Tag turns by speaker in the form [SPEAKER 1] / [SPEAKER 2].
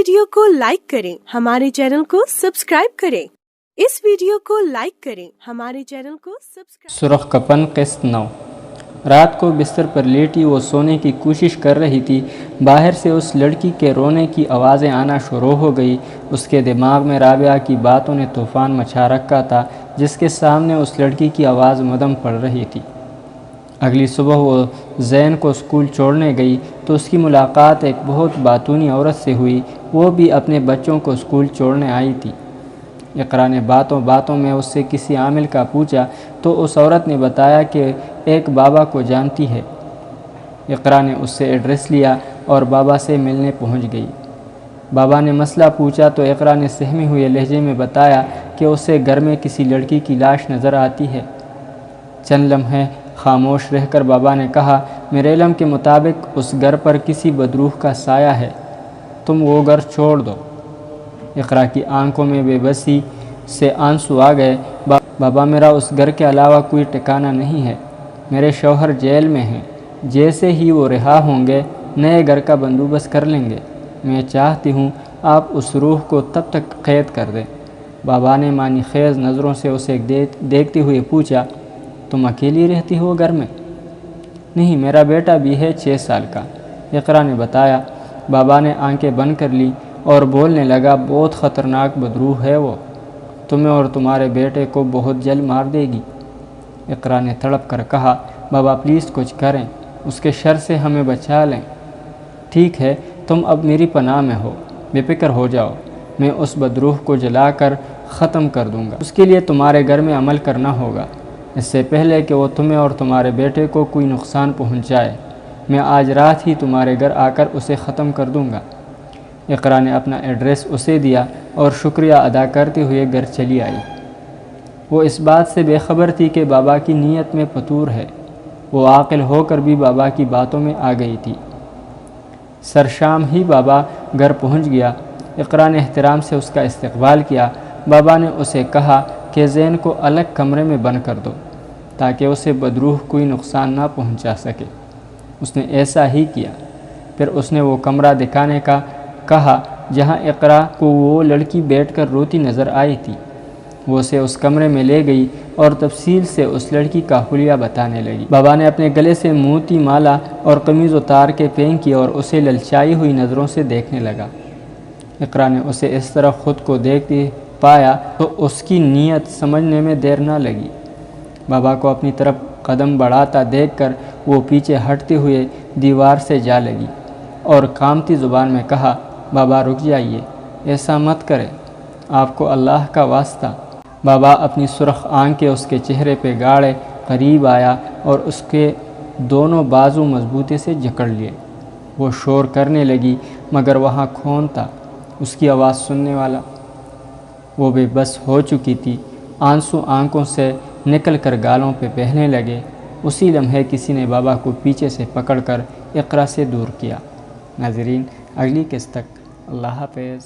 [SPEAKER 1] Video کو like کریں، ہمارے چینل کو سبسکرائب کریں۔ اس ویڈیو کو لائک کریں، ہمارے چینل کو سبسکرائب۔
[SPEAKER 2] سرخ کفن قسط 9۔ رات کو بستر پر لیٹی وہ سونے کی کوشش کر رہی تھی، باہر سے اس لڑکی کے رونے کی آوازیں آنا شروع ہو گئی۔ اس کے دماغ میں رابعہ کی باتوں نے طوفان مچا رکھا تھا، جس کے سامنے اس لڑکی کی آواز مدھم پڑ رہی تھی۔ اگلی صبح وہ زین کو اسکول چھوڑنے گئی تو اس کی ملاقات ایک بہت باتونی عورت سے ہوئی، وہ بھی اپنے بچوں کو اسکول چھوڑنے آئی تھی۔ اقرا نے باتوں میں اس سے کسی عامل کا پوچھا تو اس عورت نے بتایا کہ ایک بابا کو جانتی ہے۔ اقرا نے اس سے ایڈریس لیا اور بابا سے ملنے پہنچ گئی۔ بابا نے مسئلہ پوچھا تو اقرا نے سہمے ہوئے لہجے میں بتایا کہ اسے گھر میں کسی لڑکی کی لاش نظر آتی ہے۔ چند لمحے خاموش رہ کر بابا نے کہا، میرے علم کے مطابق اس گھر پر کسی بدروح کا سایہ ہے، تم وہ گھر چھوڑ دو۔ اقرا کی آنکھوں میں بے بسی سے آنسو آ گئے۔ بابا میرا اس گھر کے علاوہ کوئی ٹھکانہ نہیں ہے، میرے شوہر جیل میں ہیں، جیسے ہی وہ رہا ہوں گے نئے گھر کا بندوبست کر لیں گے، میں چاہتی ہوں آپ اس روح کو تب تک قید کر دیں۔ بابا نے معنی خیز نظروں سے اسے دیکھتے ہوئے پوچھا، تم اکیلی رہتی ہو گھر میں؟ نہیں، میرا بیٹا بھی ہے 6 سال کا، اقرا نے بتایا۔ بابا نے آنکھیں بند کر لی اور بولنے لگا، بہت خطرناک بدروح ہے وہ، تمہیں اور تمہارے بیٹے کو بہت جلد مار دے گی۔ اقرا نے تڑپ کر کہا، بابا پلیز کچھ کریں، اس کے شر سے ہمیں بچا لیں۔ ٹھیک ہے، تم اب میری پناہ میں ہو، بے فکر ہو جاؤ، میں اس بدروح کو جلا کر ختم کر دوں گا۔ اس کے لیے تمہارے گھر میں عمل کرنا ہوگا، اس سے پہلے کہ وہ تمہیں اور تمہارے بیٹے کو کوئی نقصان پہنچائے۔ میں آج رات ہی تمہارے گھر آ کر اسے ختم کر دوں گا۔ اقرا نے اپنا ایڈریس اسے دیا اور شکریہ ادا کرتے ہوئے گھر چلی آئی۔ وہ اس بات سے بے خبر تھی کہ بابا کی نیت میں فتور ہے، وہ عاقل ہو کر بھی بابا کی باتوں میں آ گئی تھی۔ سرشام ہی بابا گھر پہنچ گیا۔ اقرا نے احترام سے اس کا استقبال کیا۔ بابا نے اسے کہا کہ زین کو الگ کمرے میں بند کر دو تاکہ اسے بدروح کوئی نقصان نہ پہنچا سکے۔ اس نے ایسا ہی کیا۔ پھر اس نے وہ کمرہ دکھانے کا کہا جہاں اقرا کو وہ لڑکی بیٹھ کر روتی نظر آئی تھی۔ وہ اسے اس کمرے میں لے گئی اور تفصیل سے اس لڑکی کا حلیہ بتانے لگی۔ بابا نے اپنے گلے سے موتی مالا اور قمیض اتار کے پھینکی اور اسے للچائی ہوئی نظروں سے دیکھنے لگا۔ اقرا نے اسے اس طرح خود کو دیکھتے پایا تو اس کی نیت سمجھنے میں دیر نہ لگی۔ بابا کو اپنی طرف قدم بڑھاتا دیکھ کر وہ پیچھے ہٹتے ہوئے دیوار سے جا لگی اور کانپتی زبان میں کہا، بابا رک جائیے، ایسا مت کریں، آپ کو اللہ کا واسطہ۔ بابا اپنی سرخ آنکھیں اس کے چہرے پہ گاڑے قریب آیا اور اس کے دونوں بازو مضبوطی سے جکڑ لیے۔ وہ شور کرنے لگی مگر وہاں کون تھا اس کی آواز سننے والا؟ وہ بے بس ہو چکی تھی، آنسو آنکھوں سے نکل کر گالوں پہ بہنے لگے۔ اسی لمحے کسی نے بابا کو پیچھے سے پکڑ کر اقرا سے دور کیا۔ ناظرین، اگلی قسط تک اللہ حافظ۔